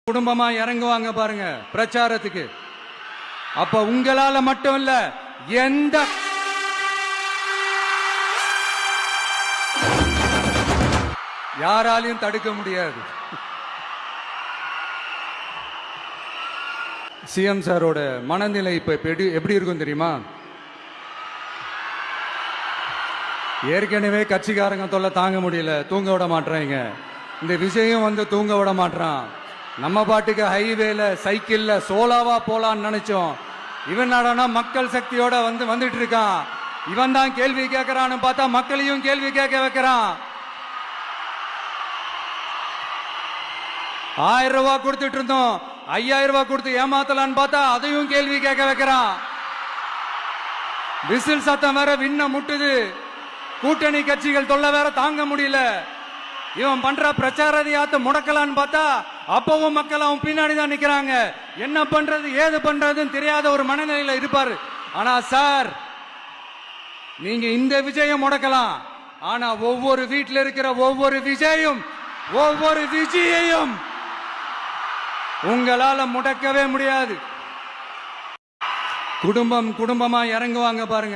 குடும்பமா இறங்குவாங்க பாருங்க பிரச்சாரத்துக்கு. அப்ப உங்களால மட்டும் இல்ல, எந்த யாராலையும் தடுக்க முடியாது. சிஎம் சாரோட மனநிலை இப்ப எப்படி இருக்கும் தெரியுமா? ஏற்கனவே கட்சிக்காரங்க தொல்லை தாங்க முடியல, தூங்க விட மாட்டாங்க. இந்த விஷயம் தூங்க விட மாட்டான். நம்ம பாட்டுக்கு ஹைவேல சைக்கிள்ல சோலாவா போலான்னு நினைச்சோம். இவன் நாடானா மக்கள் சக்தியோட வந்துட்டு இருக்கான். இவன் தான் கேள்வி கேட்கறான்னு பார்த்தா மக்களையும் கேள்வி கேட்க வைக்கிறான். 1000 ரூபாய் கொடுத்துட்டு இருந்தோம், 5000 ரூபாய் கொடுத்து ஏமாத்தலான்னு பார்த்தா அதையும் கேள்வி கேட்க வைக்கிறான். விசில் சத்தம் வேற விண்ண முட்டுது. கூட்டணி கட்சிகள் தொல்லை வேற தாங்க முடியல. இவன் பண்ற பிரச்சாரத்தையாத்த முடக்கலான்னு பார்த்தா அப்பவும் மக்கள் அவன் பின்னாடி தான் நிக்கிறாங்க. என்ன பண்றது ஏது பண்றதுன்னு தெரியாத ஒரு மனநிலையில இருப்பாரு. ஆனா சார், நீங்க இந்த விஜயம் முடக்கலாம், ஆனா ஒவ்வொரு வீட்டில் இருக்கிற ஒவ்வொரு விஜயையும் உங்களால முடக்கவே முடியாது. குடும்பமா இறங்குவாங்க பாருங்க.